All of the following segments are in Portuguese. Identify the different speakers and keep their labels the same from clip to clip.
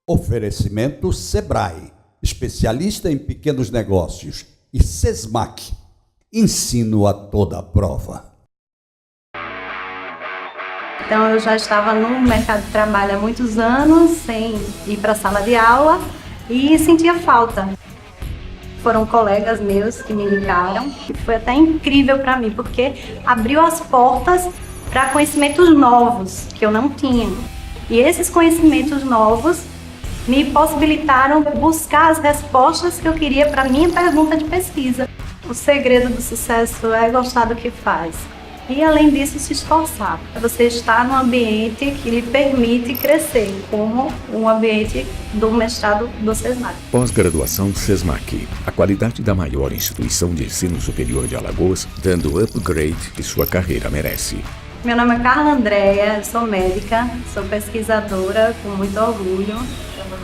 Speaker 1: Oferecimento Sebrae, especialista em pequenos negócios, e Sesmac, ensino a toda prova.
Speaker 2: Então eu já estava no mercado de trabalho há muitos anos, sem ir para a sala de aula, e sentia falta. Foram colegas meus que me indicaram, e foi até incrível para mim, porque abriu as portas para conhecimentos novos que eu não tinha. E esses conhecimentos novos me possibilitaram buscar as respostas que eu queria para a minha pergunta de pesquisa. O segredo do sucesso é gostar do que faz. E, além disso, se esforçar. Você está num ambiente que lhe permite crescer, como um ambiente do mestrado do Sesmac.
Speaker 3: Pós-graduação Sesmac, a qualidade da maior instituição de ensino superior de Alagoas, dando o upgrade que sua carreira merece.
Speaker 2: Meu nome é Carla Andréia, sou médica, sou pesquisadora com muito orgulho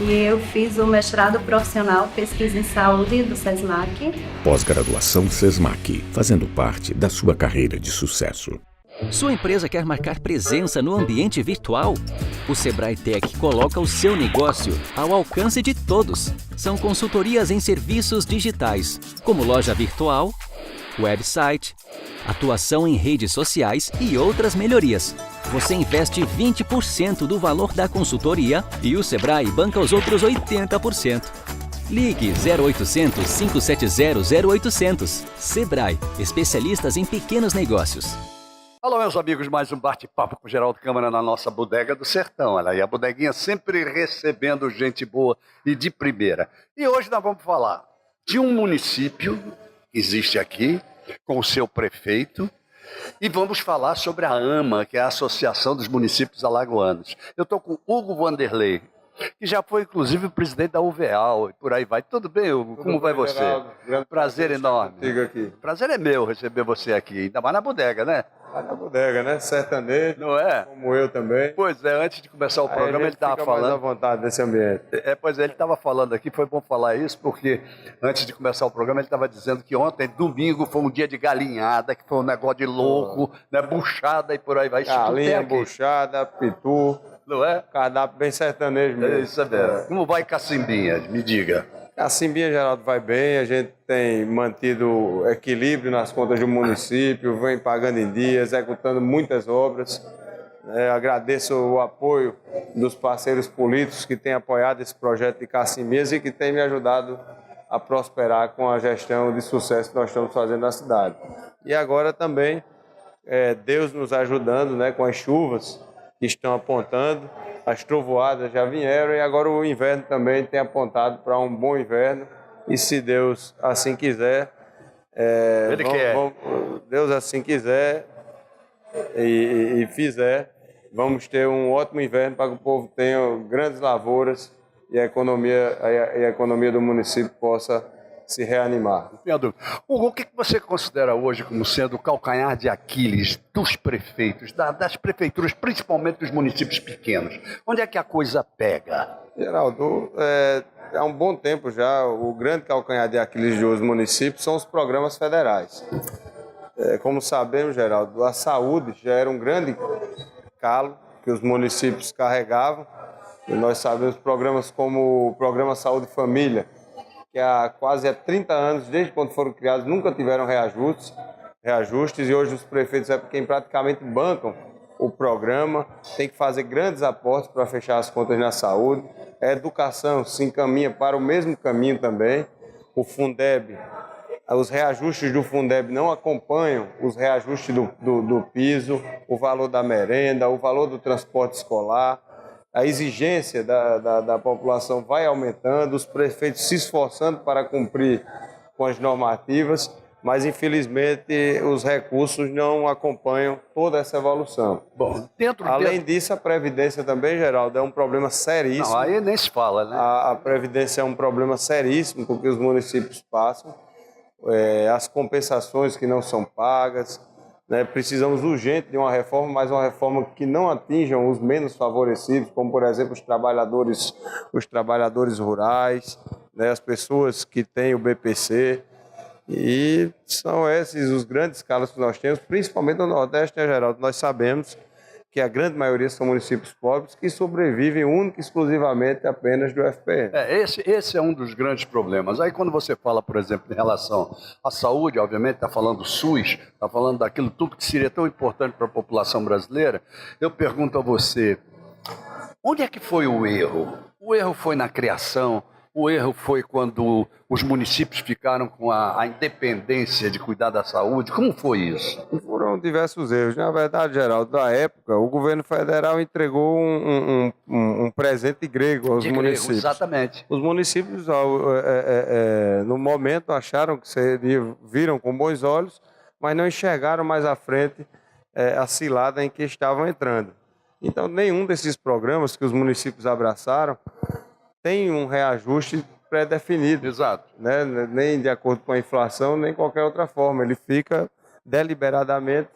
Speaker 2: e eu fiz o mestrado profissional Pesquisa em Saúde do Sesmac.
Speaker 3: Pós-graduação Sesmac, fazendo parte da sua carreira de sucesso.
Speaker 4: Sua empresa quer marcar presença no ambiente virtual? O Sebrae Tech coloca o seu negócio ao alcance de todos. São consultorias em serviços digitais, como loja virtual, website, atuação em redes sociais e outras melhorias. Você investe 20% do valor da consultoria e o Sebrae banca os outros 80%. Ligue 0800 570 0800. Sebrae, especialistas em pequenos negócios.
Speaker 1: Alô, meus amigos, mais um bate-papo com Geraldo Câmara na nossa Bodega do Sertão. Olha aí, a bodeguinha sempre recebendo gente boa e de primeira. E hoje nós vamos falar de um município que existe aqui, com o seu prefeito, e vamos falar sobre a AMA, que é a Associação dos Municípios Alagoanos. Eu estou com Hugo Vanderlei, que já foi, inclusive, o presidente da UVEAL, e por aí vai. Tudo bem, Hugo? Como vai você? Prazer enorme.
Speaker 5: Aqui.
Speaker 1: Prazer é meu receber você aqui, ainda mais na bodega, né?
Speaker 5: Na bodega, né? Sertanejo.
Speaker 1: Não é?
Speaker 5: Como eu também.
Speaker 1: Pois é, antes de começar o programa, ele estava falando.
Speaker 5: Mais à vontade desse ambiente.
Speaker 1: Pois é, ele estava falando aqui, foi bom falar isso, porque antes de começar o programa, ele estava dizendo que ontem, domingo, foi um dia de galinhada, que foi um negócio de louco, né? Buchada e por aí vai.
Speaker 5: Galinha, buchada, pitu.
Speaker 1: Não é?
Speaker 5: Cardápio bem sertanejo mesmo.
Speaker 1: É isso mesmo. Como vai Cacimbinha? Me diga.
Speaker 5: Cacimbinha, Geraldo, vai bem. A gente tem mantido equilíbrio nas contas do município, vem pagando em dia, executando muitas obras. Agradeço o apoio dos parceiros políticos que têm apoiado esse projeto de Cacimbinhas e que têm me ajudado a prosperar com a gestão de sucesso que nós estamos fazendo na cidade. E agora também, Deus nos ajudando, né, com as chuvas que estão apontando, as trovoadas já vieram e agora o inverno também tem apontado para um bom inverno. E se Deus assim quiser, Deus assim quiser e fizer, vamos ter um ótimo inverno para que o povo tenha grandes lavouras e a economia do município possa se reanimar.
Speaker 1: Pedro, Hugo, o que você considera hoje como sendo o calcanhar de Aquiles dos prefeitos, das prefeituras, principalmente dos municípios pequenos? Onde é que a coisa pega?
Speaker 5: Geraldo, há um bom tempo já, o grande calcanhar de Aquiles dos municípios são os programas federais. Como sabemos, Geraldo, a saúde já era um grande calo que os municípios carregavam. E nós sabemos programas como o Programa Saúde e Família, que há quase 30 anos, desde quando foram criados, nunca tiveram reajustes e hoje os prefeitos é quem praticamente bancam o programa, tem que fazer grandes aportes para fechar as contas na saúde. A educação se encaminha para o mesmo caminho também. O Fundeb, os reajustes do Fundeb não acompanham os reajustes do piso, o valor da merenda, o valor do transporte escolar. A exigência da população vai aumentando, os prefeitos se esforçando para cumprir com as normativas, mas infelizmente os recursos não acompanham toda essa evolução.
Speaker 1: Bom,
Speaker 5: além disso, a Previdência também, Geraldo, é um problema seríssimo.
Speaker 1: Não, aí nem se fala, né?
Speaker 5: A Previdência é um problema seríssimo com que os municípios passam, as compensações que não são pagas. Precisamos urgente de uma reforma, mas uma reforma que não atinja os menos favorecidos, como, por exemplo, os trabalhadores rurais, as pessoas que têm o BPC. E são esses os grandes calos que nós temos, principalmente no Nordeste, né, Geraldo? Nós sabemos que a grande maioria são municípios pobres, que sobrevivem única e exclusivamente apenas do FPM.
Speaker 1: Esse é um dos grandes problemas. Aí quando você fala, por exemplo, em relação à saúde, obviamente está falando do SUS, está falando daquilo tudo que seria tão importante para a população brasileira, eu pergunto a você, onde é que foi o erro? O erro foi na criação? O erro foi quando os municípios ficaram com a independência de cuidar da saúde? Como foi isso?
Speaker 5: Foram diversos erros. Na verdade, Geraldo, na época, o governo federal entregou um presente grego aos municípios.
Speaker 1: Exatamente.
Speaker 5: Os municípios, no momento, acharam que viram com bons olhos, mas não enxergaram mais à frente a cilada em que estavam entrando. Então, nenhum desses programas que os municípios abraçaram tem um reajuste pré-definido.
Speaker 1: Exato.
Speaker 5: Né? Nem de acordo com a inflação, nem qualquer outra forma. Ele fica deliberadamente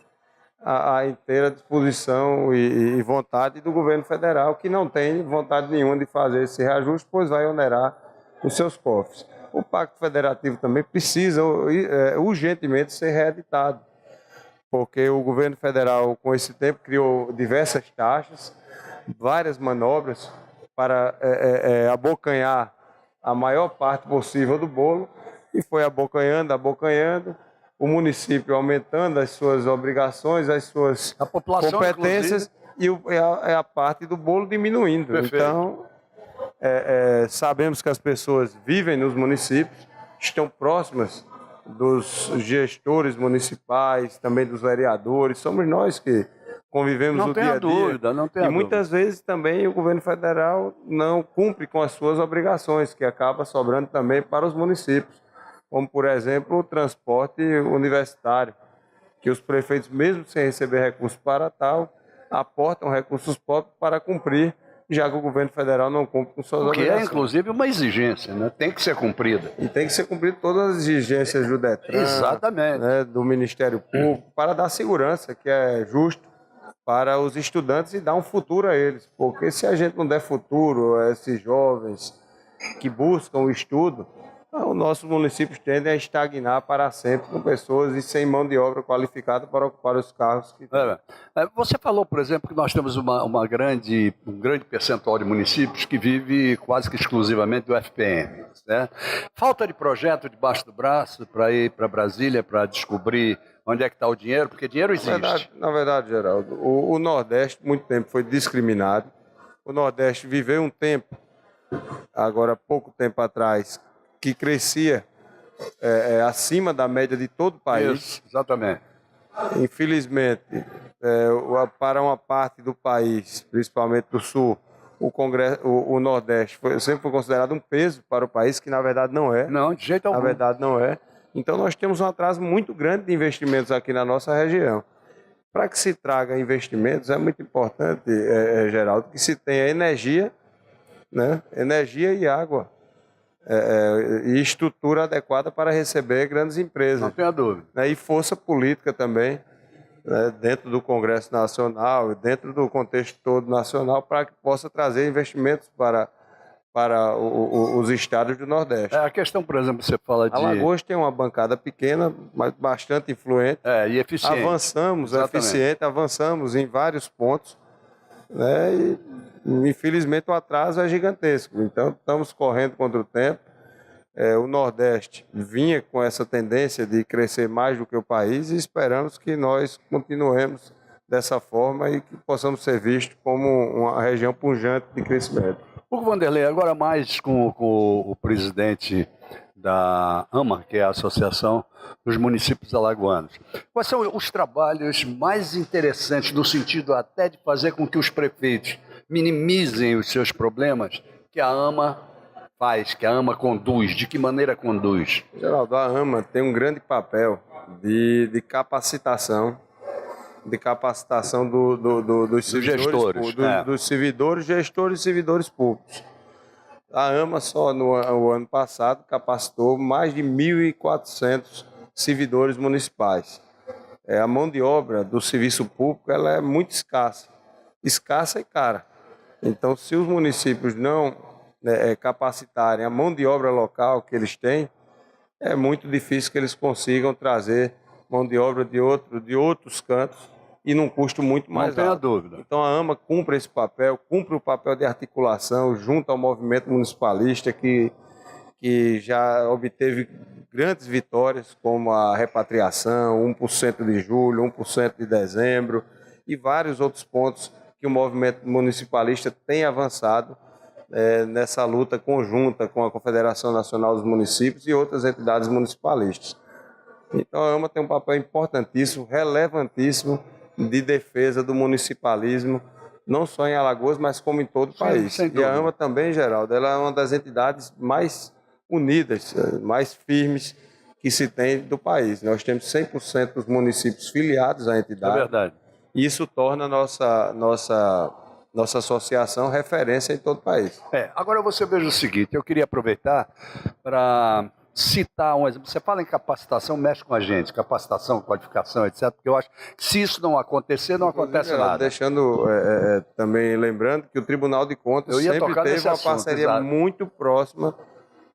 Speaker 5: à inteira disposição e vontade do governo federal, que não tem vontade nenhuma de fazer esse reajuste, pois vai onerar os seus cofres. O Pacto Federativo também precisa urgentemente ser reeditado, porque o governo federal, com esse tempo, criou diversas taxas, várias manobras para abocanhar a maior parte possível do bolo, e foi abocanhando, o município aumentando as suas obrigações, as suas competências, inclusive, e a parte do bolo diminuindo.
Speaker 1: Perfeito.
Speaker 5: Então, sabemos que as pessoas vivem nos municípios, estão próximas dos gestores municipais, também dos vereadores, somos nós que convivemos no dia a dia.
Speaker 1: Não tenha dúvida.
Speaker 5: E muitas vezes também o governo federal não cumpre com as suas obrigações, que acaba sobrando também para os municípios, como, por exemplo, o transporte universitário, que os prefeitos, mesmo sem receber recursos para tal, aportam recursos próprios para cumprir, já que o governo federal não cumpre com suas obrigações.
Speaker 1: Que é, inclusive, uma exigência, né? Tem que ser cumprida.
Speaker 5: E tem que ser cumprido todas as exigências do DETRAN,
Speaker 1: Exatamente.
Speaker 5: Né, do Ministério Público, para dar segurança, que é justo para os estudantes e dar um futuro a eles. Porque se a gente não der futuro a esses jovens que buscam o estudo, os nossos municípios tendem a estagnar para sempre com pessoas e sem mão de obra qualificada para ocupar os cargos que tem.
Speaker 1: Você falou, por exemplo, que nós temos um grande percentual de municípios que vive quase que exclusivamente do FPM. Né? Falta de projeto debaixo do braço para ir para Brasília para descobrir onde é que está o dinheiro, porque dinheiro existe.
Speaker 5: Na verdade, Geraldo, o Nordeste, muito tempo, foi discriminado. O Nordeste viveu um tempo, agora pouco tempo atrás, que crescia acima da média de todo o país.
Speaker 1: Isso, exatamente.
Speaker 5: Infelizmente, para uma parte do país, principalmente do Sul, o Nordeste sempre foi considerado um peso para o país, que na verdade não é.
Speaker 1: Não, de jeito algum.
Speaker 5: Na verdade não é. Então nós temos um atraso muito grande de investimentos aqui na nossa região. Para que se traga investimentos, é muito importante, Geraldo, que se tenha energia, né? Energia e água. E estrutura adequada para receber grandes empresas.
Speaker 1: Não tenha dúvida.
Speaker 5: Né? E força política também, né? Dentro do Congresso Nacional, dentro do contexto todo nacional, para que possa trazer investimentos para os estados do Nordeste.
Speaker 1: A questão, por exemplo, você fala de...
Speaker 5: Alagoas tem uma bancada pequena, mas bastante influente.
Speaker 1: E eficiente.
Speaker 5: Avançamos em vários pontos, né? E infelizmente o atraso é gigantesco. Então estamos correndo contra o tempo. O Nordeste vinha com essa tendência de crescer mais do que o país e esperamos que nós continuemos dessa forma e que possamos ser vistos como uma região pujante de crescimento.
Speaker 1: Hugo Vanderlei, agora mais com o presidente da AMA, que é a Associação dos Municípios Alagoanos. Quais são os trabalhos mais interessantes, no sentido até de fazer com que os prefeitos minimizem os seus problemas, que a AMA faz, que a AMA conduz? De que maneira conduz?
Speaker 5: Geraldo, a AMA tem um grande papel de capacitação, dos servidores, dos servidores, gestores e servidores públicos. A AMA só no ano passado capacitou mais de 1.400 servidores municipais. A mão de obra do serviço público ela é muito escassa e cara. Então, se os municípios não capacitarem a mão de obra local que eles têm, é muito difícil que eles consigam trazer mão de obra de outros cantos e num custo muito mais
Speaker 1: Não tenha
Speaker 5: alto.
Speaker 1: dúvida.
Speaker 5: Então a AMA cumpre esse papel, cumpre o papel de articulação junto ao movimento municipalista que já obteve grandes vitórias, como a repatriação, 1% de julho, 1% de dezembro e vários outros pontos que o movimento municipalista tem avançado nessa luta conjunta com a Confederação Nacional dos Municípios e outras entidades municipalistas. Então a AMA tem um papel importantíssimo, relevantíssimo de defesa do municipalismo, não só em Alagoas, mas como em todo o país. E a AMA também, Geraldo, ela é uma das entidades mais unidas, mais firmes que se tem do país. Nós temos 100% dos municípios filiados à entidade.
Speaker 1: É verdade.
Speaker 5: E isso torna a nossa associação referência em todo o país.
Speaker 1: Agora você veja o seguinte, eu queria aproveitar para citar um exemplo. Você fala em capacitação, mexe com a gente, capacitação, qualificação, etc. Porque eu acho que se isso não acontecer, não acontece nada.
Speaker 5: Deixando também lembrando que o Tribunal de Contas sempre teve uma parceria muito próxima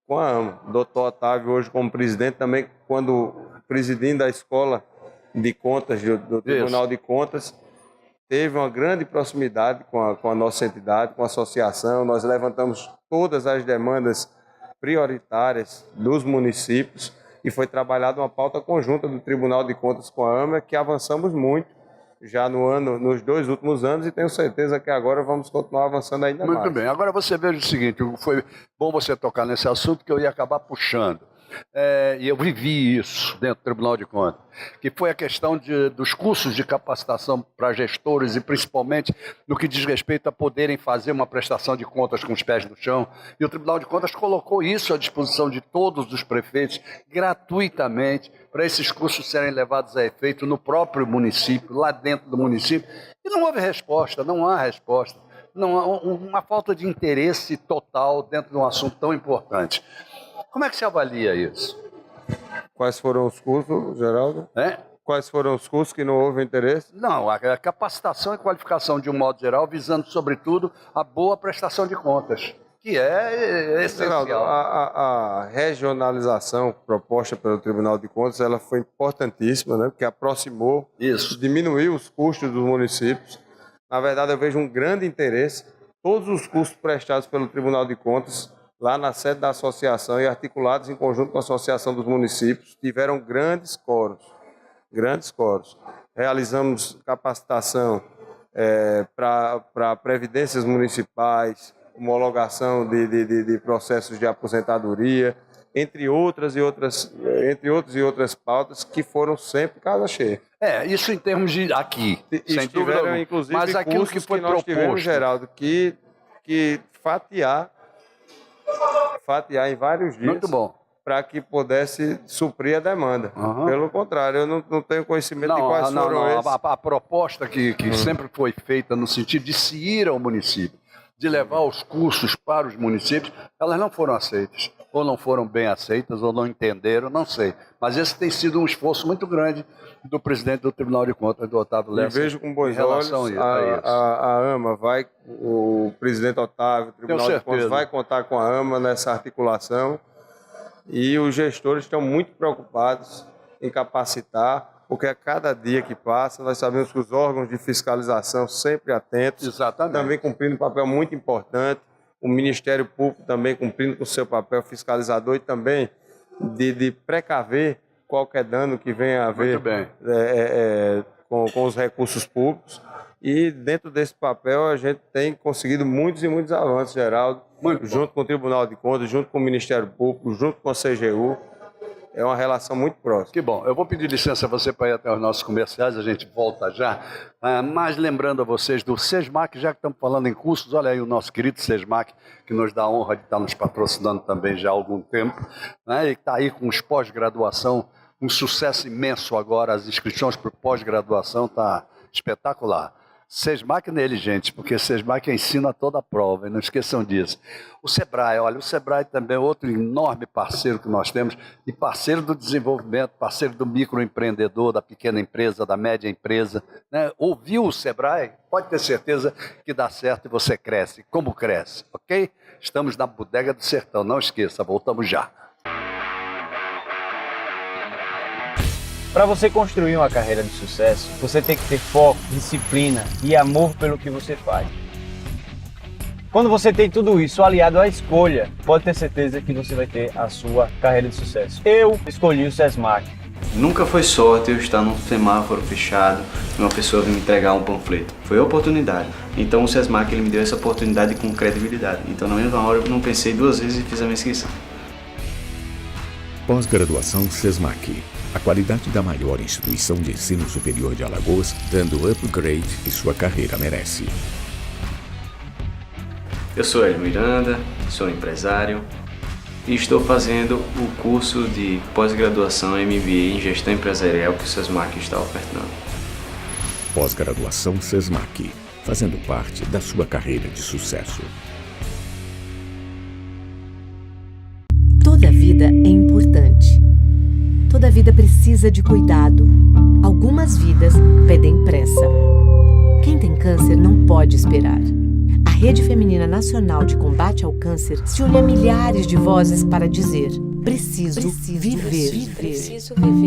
Speaker 5: com a AMA. O doutor Otávio, hoje como presidente, também quando presidindo a Escola de Contas do Tribunal de Contas, teve uma grande proximidade com a nossa entidade, com a associação. Nós levantamos todas as demandas prioritárias dos municípios e foi trabalhada uma pauta conjunta do Tribunal de Contas com a AMA, que avançamos muito já nos 2 últimos anos e tenho certeza que agora vamos continuar avançando ainda mais.
Speaker 1: Muito bem. Agora você veja o seguinte, foi bom você tocar nesse assunto que eu ia acabar puxando. E eu vivi isso dentro do Tribunal de Contas, que foi a questão dos cursos de capacitação para gestores e principalmente no que diz respeito a poderem fazer uma prestação de contas com os pés no chão. E o Tribunal de Contas colocou isso à disposição de todos os prefeitos gratuitamente para esses cursos serem levados a efeito no próprio município, lá dentro do município. E não houve resposta, não há resposta. Não há uma falta de interesse total dentro de um assunto tão importante. Como é que se avalia isso?
Speaker 5: Quais foram os cursos, Geraldo? Quais foram os cursos que não houve interesse?
Speaker 1: Não, a capacitação e qualificação de um modo geral, visando sobretudo a boa prestação de contas, que é essencial.
Speaker 5: Geraldo, a regionalização proposta pelo Tribunal de Contas, ela foi importantíssima, né? Porque aproximou, diminuiu os custos dos municípios. Na verdade, eu vejo um grande interesse. Todos os cursos prestados pelo Tribunal de Contas lá na sede da associação e articulados em conjunto com a Associação dos Municípios, tiveram grandes coros. Realizamos capacitação para previdências municipais, homologação de processos de aposentadoria, entre outras pautas que foram sempre casa cheia.
Speaker 1: Isso em termos de aqui, sem dúvida alguma.
Speaker 5: Inclusive,
Speaker 1: mas aquilo que foi
Speaker 5: nós tivemos, Geraldo, que fatiar em vários dias.
Speaker 1: Muito bom.
Speaker 5: Para que pudesse suprir a demanda. Pelo contrário, eu não tenho conhecimento de quais foram esses.
Speaker 1: A proposta que sempre foi feita no sentido de se ir ao município, de levar os cursos para os municípios, elas não foram aceitas. Ou não foram bem aceitas, ou não entenderam, não sei. Mas esse tem sido um esforço muito grande do presidente do Tribunal de Contas, do Otávio Lessa.
Speaker 5: Eu vejo com bons olhos a AMA o presidente Otávio, o Tribunal de Contas vai contar com a AMA nessa articulação e os gestores estão muito preocupados em capacitar, porque a cada dia que passa, nós sabemos que os órgãos de fiscalização sempre atentos, também cumprindo um papel muito importante, o Ministério Público também cumprindo com o seu papel fiscalizador e também de precaver qualquer dano que venha a haver com os recursos públicos. E dentro desse papel a gente tem conseguido muitos e muitos avanços, Geraldo, junto com o Tribunal de Contas, junto com o Ministério Público, junto com a CGU. É uma relação muito próxima.
Speaker 1: Que bom. Eu vou pedir licença a você para ir até os nossos comerciais, a gente volta já. Mas lembrando a vocês do SESMAC, já que estamos falando em cursos, olha aí o nosso querido SESMAC, que nos dá a honra de estar nos patrocinando também já há algum tempo, né? E está aí com os pós-graduação, um sucesso imenso agora, as inscrições para pós-graduação está espetacular. SESMAC nele, gente, porque SESMAC ensina toda a prova, e não esqueçam disso. O Sebrae, olha, o Sebrae também é outro enorme parceiro que nós temos, e parceiro do desenvolvimento, parceiro do microempreendedor, da pequena empresa, da média empresa, né? Ouviu o Sebrae? Pode ter certeza que dá certo e você cresce. Como cresce, ok? Estamos na Bodega do Sertão, não esqueça, voltamos já.
Speaker 6: Para você construir uma carreira de sucesso, você tem que ter foco, disciplina e amor pelo que você faz. Quando você tem tudo isso aliado à escolha, pode ter certeza que você vai ter a sua carreira de sucesso. Eu escolhi o SESMAC.
Speaker 7: Nunca foi sorte eu estar num semáforo fechado e uma pessoa vir me entregar um panfleto. Foi oportunidade. Então o SESMAC ele me deu essa oportunidade com credibilidade. Então na mesma hora eu não pensei duas vezes e fiz a minha inscrição.
Speaker 3: Pós-graduação SESMAC. A qualidade da maior instituição de ensino superior de Alagoas, dando o upgrade que sua carreira merece.
Speaker 7: Eu sou Hélio Miranda, sou empresário e estou fazendo o curso de pós-graduação MBA em Gestão Empresarial que o SESMAC está ofertando.
Speaker 3: Pós-graduação SESMAC, fazendo parte da sua carreira de sucesso.
Speaker 8: Toda vida é importante. Toda vida precisa de cuidado. Algumas vidas pedem pressa. Quem tem câncer não pode esperar. A Rede Feminina Nacional de Combate ao Câncer se une a milhares de vozes para dizer: preciso viver.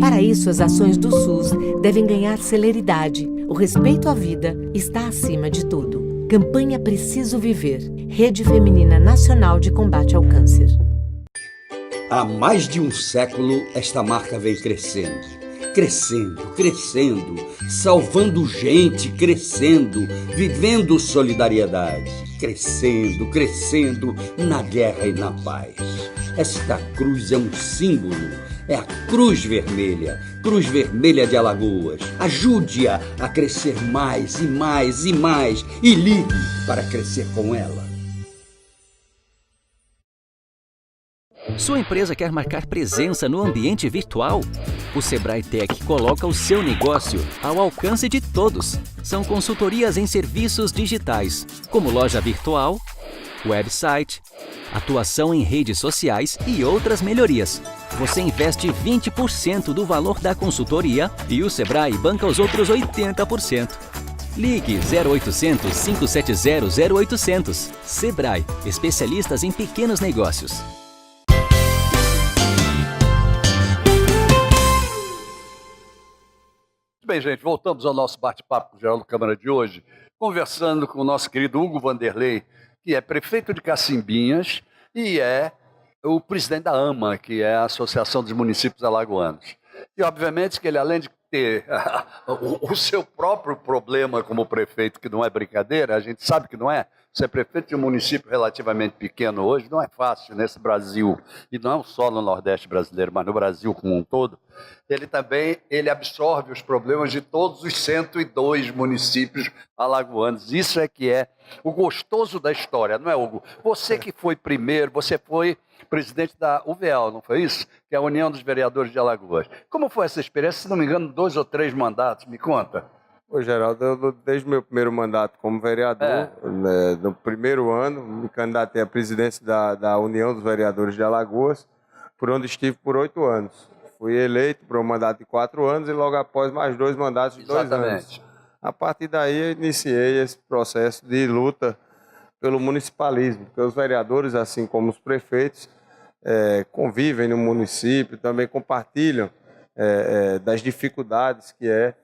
Speaker 8: Para isso, as ações do SUS devem ganhar celeridade. O respeito à vida está acima de tudo. Campanha Preciso Viver. Rede Feminina Nacional de Combate ao Câncer.
Speaker 9: Há mais de um século, esta marca vem crescendo, salvando gente, crescendo, vivendo solidariedade, crescendo na guerra e na paz. Esta cruz é um símbolo, é a Cruz Vermelha de Alagoas. Ajude-a a crescer mais e mais e mais e ligue para crescer com ela.
Speaker 4: Sua empresa quer marcar presença no ambiente virtual? O Sebrae Tech coloca o seu negócio ao alcance de todos. São consultorias em serviços digitais, como loja virtual, website, atuação em redes sociais e outras melhorias. Você investe 20% do valor da consultoria e o Sebrae banca os outros 80%. Ligue 0800 570 0800. Sebrae, especialistas em pequenos negócios.
Speaker 1: Bem, gente, voltamos ao nosso bate-papo com o Geraldo Câmara de hoje, conversando com o nosso querido Hugo Vanderlei, que é prefeito de Cacimbinhas e é o presidente da AMA, que é a Associação dos Municípios Alagoanos. E, obviamente, que ele, além de ter o seu próprio problema como prefeito, que não é brincadeira, a gente sabe que não é. Ser prefeito de um município relativamente pequeno hoje não é fácil nesse Brasil, e não só no Nordeste brasileiro, mas no Brasil como um todo. Ele absorve os problemas de todos os 102 municípios alagoanos. Isso é que é o gostoso da história, não é, Hugo? Você que foi primeiro, você foi presidente da UVEAL, não foi isso? Que é a União dos Vereadores de Alagoas. Como foi essa experiência? Se não me engano, 2 ou 3 mandatos, me conta.
Speaker 5: Ô, Geraldo, eu, desde o meu primeiro mandato como vereador, no primeiro ano, me candidatei à presidência da União dos Vereadores de Alagoas, por onde estive por 8 anos. Fui eleito por um mandato de 4 anos e logo após mais 2 mandatos de 2 anos. A partir daí eu iniciei esse processo de luta pelo municipalismo, porque os vereadores, assim como os prefeitos, convivem no município, também compartilham das dificuldades que é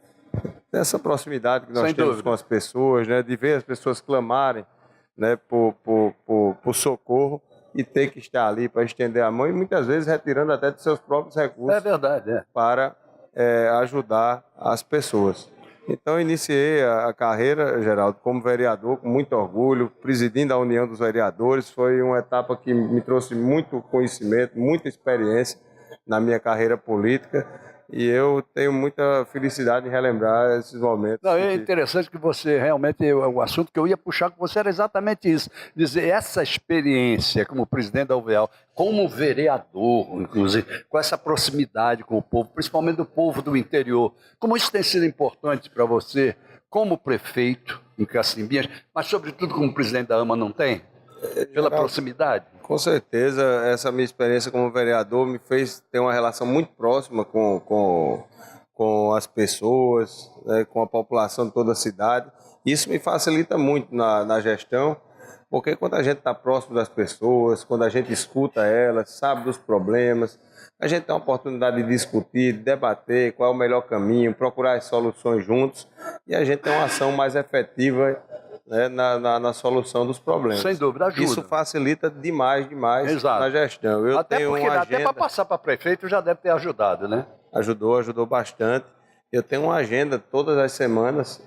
Speaker 5: dessa proximidade que nós temos com as pessoas, né, de ver as pessoas clamarem, né, por socorro e ter que estar ali para estender a mão e muitas vezes retirando até de seus próprios recursos para ajudar as pessoas. Então, iniciei a carreira, Geraldo, como vereador, com muito orgulho, presidindo a União dos Vereadores. Foi uma etapa que me trouxe muito conhecimento, muita experiência na minha carreira política. E eu tenho muita felicidade em relembrar esses momentos.
Speaker 1: Não, é interessante que você realmente, o assunto que eu ia puxar com você era exatamente isso. Dizer, essa experiência como presidente da UVEAL, como vereador, inclusive, com essa proximidade com o povo, principalmente do povo do interior, como isso tem sido importante para você, como prefeito em Cacimbinhas, mas sobretudo como presidente da AMA, não tem? Pela proximidade?
Speaker 5: Com certeza, essa minha experiência como vereador me fez ter uma relação muito próxima com as pessoas, né, com a população de toda a cidade. Isso me facilita muito na gestão Porque quando a gente está próximo das pessoas, quando a gente escuta elas, sabe dos problemas, a gente tem a oportunidade de discutir, de debater qual é o melhor caminho, procurar as soluções juntos e a gente tem uma ação mais efetiva, né, na solução dos problemas.
Speaker 1: Sem dúvida, ajuda.
Speaker 5: Isso facilita demais
Speaker 1: Exato.
Speaker 5: na gestão. Eu
Speaker 1: Até
Speaker 5: tenho
Speaker 1: porque
Speaker 5: uma
Speaker 1: até
Speaker 5: agenda...
Speaker 1: para passar para prefeito já deve ter ajudado, né?
Speaker 5: Ajudou bastante. Eu tenho uma agenda todas as semanas,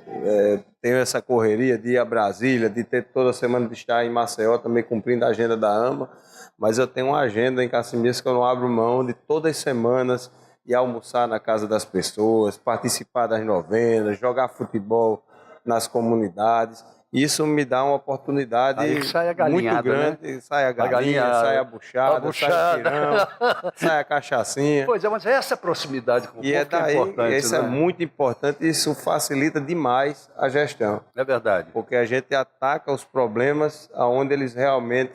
Speaker 5: tenho essa correria de ir a Brasília, de ter toda semana de estar em Maceió, também cumprindo a agenda da AMA, mas eu tenho uma agenda em Cacimbinhas que eu não abro mão de todas as semanas ir almoçar na casa das pessoas, participar das novenas, jogar futebol nas comunidades. Isso me dá uma oportunidade muito grande. Né? Sai a galinha, sai a buchada, sai o pirão, sai a cachaçinha.
Speaker 1: Pois é, mas essa proximidade com o povo
Speaker 5: é
Speaker 1: importante.
Speaker 5: Isso, né? É muito importante, isso facilita demais a gestão.
Speaker 1: É verdade.
Speaker 5: Porque a gente ataca os problemas aonde eles realmente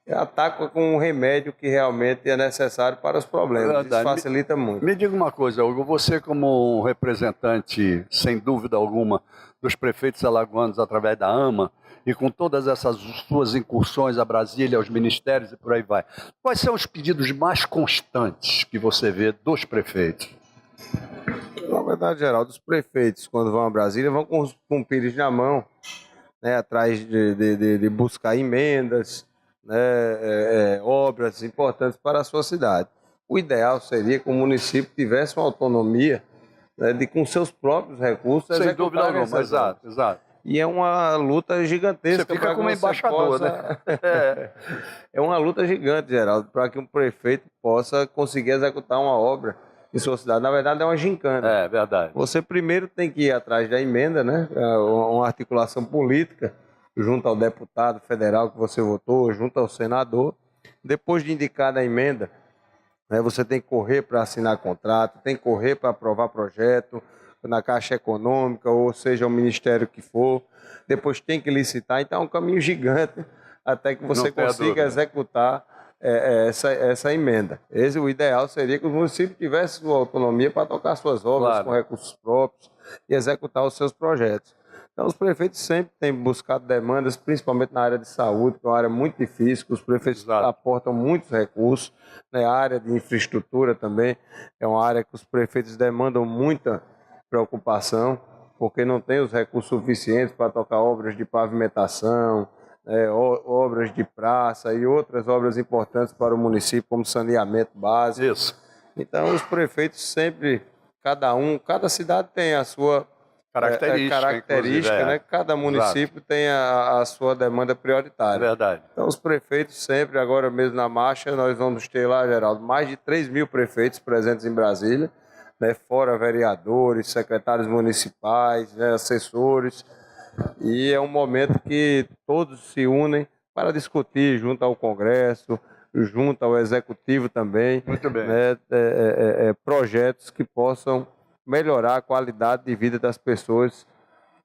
Speaker 5: atacam com um remédio que realmente é necessário para os problemas. Isso facilita muito.
Speaker 1: Me diga uma coisa, Hugo, você como representante, sem dúvida alguma, dos prefeitos alagoanos através da AMA e com todas essas suas incursões a Brasília, aos ministérios e por aí vai, quais são os pedidos mais constantes que você vê dos prefeitos?
Speaker 5: Na verdade, Geraldo, os prefeitos, quando vão a Brasília, vão com o pires na mão, né, atrás de buscar emendas, né, obras importantes para a sua cidade. O ideal seria que o município tivesse uma autonomia, né, de com seus próprios recursos
Speaker 1: sem dúvida alguma, exato.
Speaker 5: E é uma luta gigantesca.
Speaker 1: Você fica como embaixador, né?
Speaker 5: É uma luta gigante, Geraldo, para que um prefeito possa conseguir executar uma obra em sua cidade. Na verdade, é uma gincana.
Speaker 1: É verdade.
Speaker 5: Você primeiro tem que ir atrás da emenda, né? Uma articulação política, junto ao deputado federal que você votou, junto ao senador. Depois de indicar a emenda, né, você tem que correr para assinar contrato, tem que correr para aprovar projeto na Caixa Econômica, ou seja, o ministério que for. Depois tem que licitar. Então é um caminho gigante até que você consiga executar essa emenda. O ideal seria que o município tivesse sua autonomia para tocar suas obras com recursos próprios e executar os seus projetos. Então, os prefeitos sempre têm buscado demandas, principalmente na área de saúde, que é uma área muito difícil, que os prefeitos aportam muitos recursos. Né? A área de infraestrutura também é uma área que os prefeitos demandam muita preocupação, porque não tem os recursos suficientes para tocar obras de pavimentação, obras de praça e outras obras importantes para o município, como saneamento básico.
Speaker 1: Isso.
Speaker 5: Então, os prefeitos sempre, cada cidade tem a sua característica, né? Cada município tem a sua demanda prioritária.
Speaker 1: Verdade.
Speaker 5: Então, os prefeitos sempre, agora mesmo na marcha, nós vamos ter lá, Geraldo, mais de 3.000 prefeitos presentes em Brasília, né? Fora vereadores, secretários municipais, né? Assessores. E é um momento que todos se unem para discutir junto ao Congresso, junto ao Executivo também.
Speaker 1: Muito bem.
Speaker 5: Né? Projetos que possam melhorar a qualidade de vida das pessoas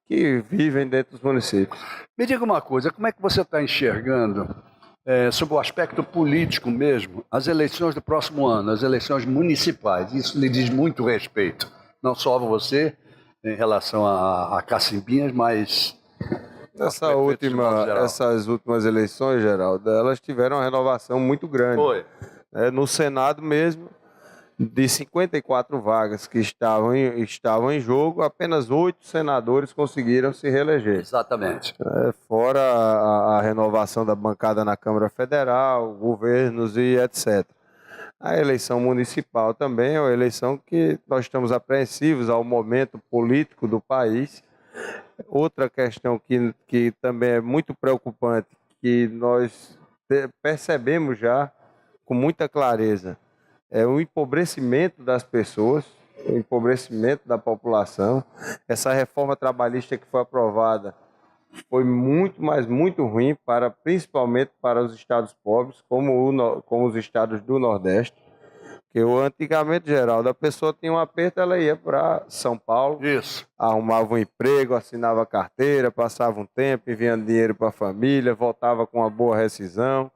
Speaker 5: que vivem dentro dos municípios.
Speaker 1: Me diga uma coisa, como é que você está enxergando, sob o aspecto político mesmo, as eleições do próximo ano, as eleições municipais? Isso lhe diz muito respeito, não só a você, em relação a Cacimbinhas, mas...
Speaker 5: Essas últimas eleições, Geraldo, elas tiveram uma renovação muito grande.
Speaker 1: Foi.
Speaker 5: No Senado mesmo, de 54 vagas que estavam em jogo, apenas 8 senadores conseguiram se reeleger.
Speaker 1: Exatamente.
Speaker 5: Fora a renovação da bancada na Câmara Federal, governos e etc. A eleição municipal também é uma eleição que nós estamos apreensivos ao momento político do país. Outra questão que também é muito preocupante, que nós percebemos já com muita clareza, é o empobrecimento das pessoas, o empobrecimento da população. Essa reforma trabalhista que foi aprovada foi muito, mas muito ruim, principalmente para os estados pobres, como os estados do Nordeste. Porque antigamente, Geraldo, a pessoa tinha um aperto, ela ia para São Paulo, arrumava um emprego, assinava carteira, passava um tempo, enviando dinheiro para a família, voltava com uma boa rescisão.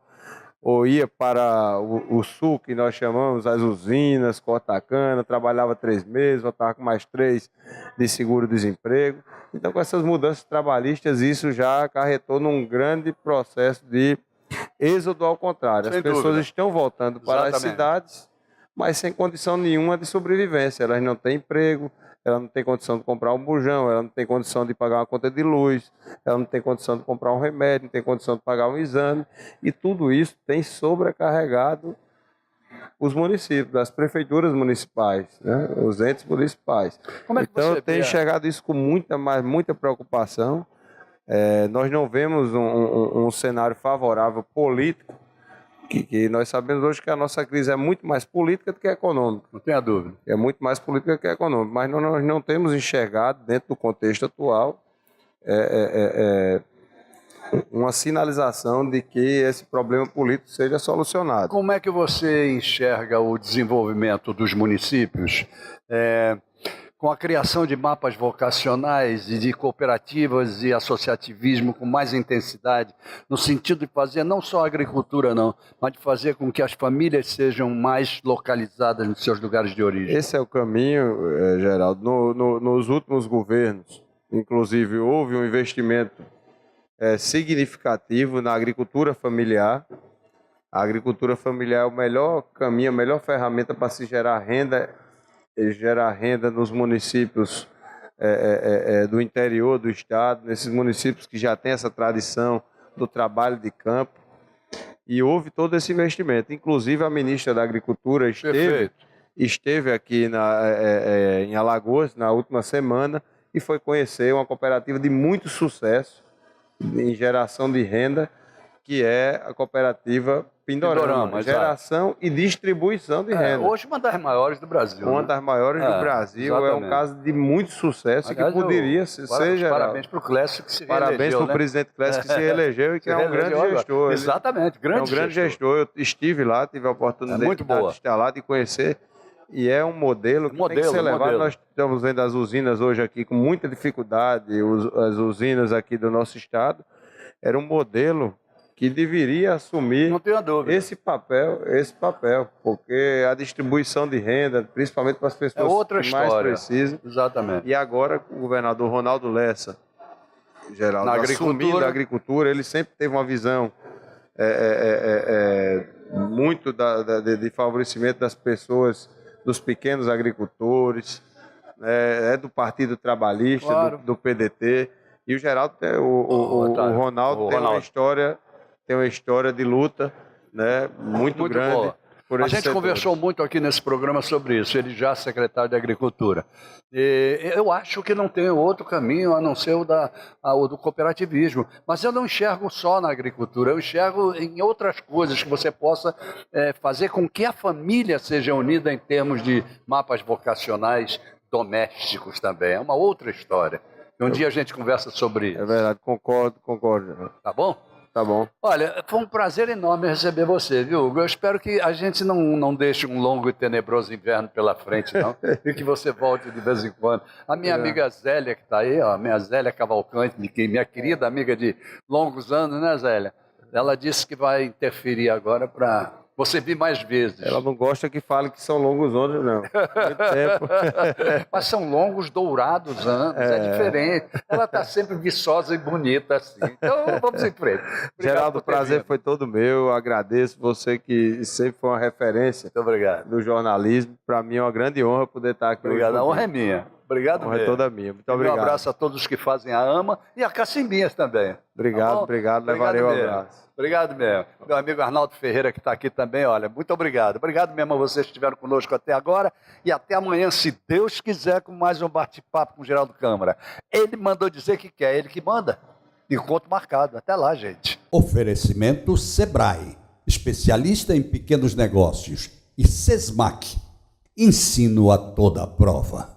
Speaker 5: ou ia para o sul, que nós chamamos as usinas, corta cana, trabalhava 3 meses, voltava com mais 3 de seguro-desemprego. Então, com essas mudanças trabalhistas, isso já acarretou num grande processo de êxodo ao contrário. As pessoas estão voltando para as cidades, mas sem condição nenhuma de sobrevivência. Elas não têm emprego, ela não tem condição de comprar um bujão, ela não tem condição de pagar uma conta de luz, ela não tem condição de comprar um remédio, não tem condição de pagar um exame. E tudo isso tem sobrecarregado os municípios, as prefeituras municipais, né? Os entes municipais. Então, eu tenho enxergado isso com muita preocupação. Nós não vemos um cenário favorável político, que nós sabemos hoje que a nossa crise é muito mais política do que econômica.
Speaker 1: Não tenha dúvida.
Speaker 5: É muito mais política do que econômica, mas nós não temos enxergado, dentro do contexto atual, uma sinalização de que esse problema político seja solucionado.
Speaker 1: Como é que você enxerga o desenvolvimento dos municípios com a criação de mapas vocacionais e de cooperativas e associativismo com mais intensidade, no sentido de fazer não só agricultura, não, mas de fazer com que as famílias sejam mais localizadas nos seus lugares de origem?
Speaker 5: Esse é o caminho, Geraldo. Nos últimos governos, inclusive, houve um investimento significativo na agricultura familiar. A agricultura familiar é o melhor caminho, a melhor ferramenta para se gerar renda nos municípios do interior do estado, nesses municípios que já têm essa tradição do trabalho de campo. E houve todo esse investimento. Inclusive, a ministra da Agricultura esteve aqui em Alagoas na última semana e foi conhecer uma cooperativa de muito sucesso em geração de renda, que é a cooperativa Pindorama, geração e distribuição de renda.
Speaker 1: Hoje uma das maiores do Brasil.
Speaker 5: Uma das maiores do Brasil, exatamente. É um caso de muito sucesso. Aliás, que poderia ser.
Speaker 1: Parabéns para o Clécio que se reelegeu.
Speaker 5: Parabéns para o presidente Clécio que se reelegeu e que é um grande gestor.
Speaker 1: Exatamente, grande gestor.
Speaker 5: É um grande gestor. Eu estive lá, tive a oportunidade de estar lá, de conhecer. E é um modelo que tem que ser levado. Nós estamos vendo as usinas hoje aqui com muita dificuldade, as usinas aqui do nosso estado. Era um modelo que deveria assumir esse papel, porque a distribuição de renda, principalmente para as pessoas que mais precisam.
Speaker 1: Exatamente.
Speaker 5: E agora o governador Ronaldo Lessa, Geraldo, assumindo a agricultura, ele sempre teve uma visão muito de favorecimento das pessoas, dos pequenos agricultores, do Partido Trabalhista, do PDT. E o Geraldo, o Ronaldo tem uma história de luta, né, muito grande.
Speaker 1: A gente conversou muito aqui nesse programa sobre isso, ele já secretário de Agricultura. E eu acho que não tem outro caminho a não ser o do cooperativismo. Mas eu não enxergo só na agricultura, eu enxergo em outras coisas que você possa fazer com que a família seja unida em termos de mapas vocacionais domésticos também. É uma outra história. Um dia a gente conversa sobre isso.
Speaker 5: É verdade, concordo.
Speaker 1: Tá bom?
Speaker 5: Tá bom.
Speaker 1: Olha, foi um prazer enorme receber você, viu, Hugo? Eu espero que a gente não deixe um longo e tenebroso inverno pela frente, não. E que você volte de vez em quando. A minha amiga Zélia, que está aí, ó, minha Zélia Cavalcante, minha querida amiga de longos anos, né, Zélia? Ela disse que vai interferir agora para você vir mais vezes.
Speaker 5: Ela não gosta que fale que são longos anos, não. Muito tempo.
Speaker 1: Mas são longos, dourados anos, é diferente. Ela está sempre viçosa e bonita assim. Então, vamos em frente. Obrigado,
Speaker 5: Geraldo, o prazer foi todo meu. Eu agradeço você que sempre foi uma referência do jornalismo. Para mim é uma grande honra poder estar aqui.
Speaker 1: Obrigado, a honra é minha. Obrigado mesmo.
Speaker 5: A honra é toda minha. Muito obrigado.
Speaker 1: Um abraço a todos que fazem a AMA e a Cacimbinhas também.
Speaker 5: Obrigado, obrigado. Levarei um abraço.
Speaker 1: Obrigado mesmo. Meu amigo Arnaldo Ferreira, que está aqui também, olha, muito obrigado. Obrigado mesmo a vocês que estiveram conosco até agora e até amanhã, se Deus quiser, com mais um bate-papo com o Geraldo Câmara. Ele mandou dizer que quer, ele que manda. Encontro marcado. Até lá, gente.
Speaker 10: Oferecimento Sebrae, especialista em pequenos negócios, e Sesmac, ensino a toda prova.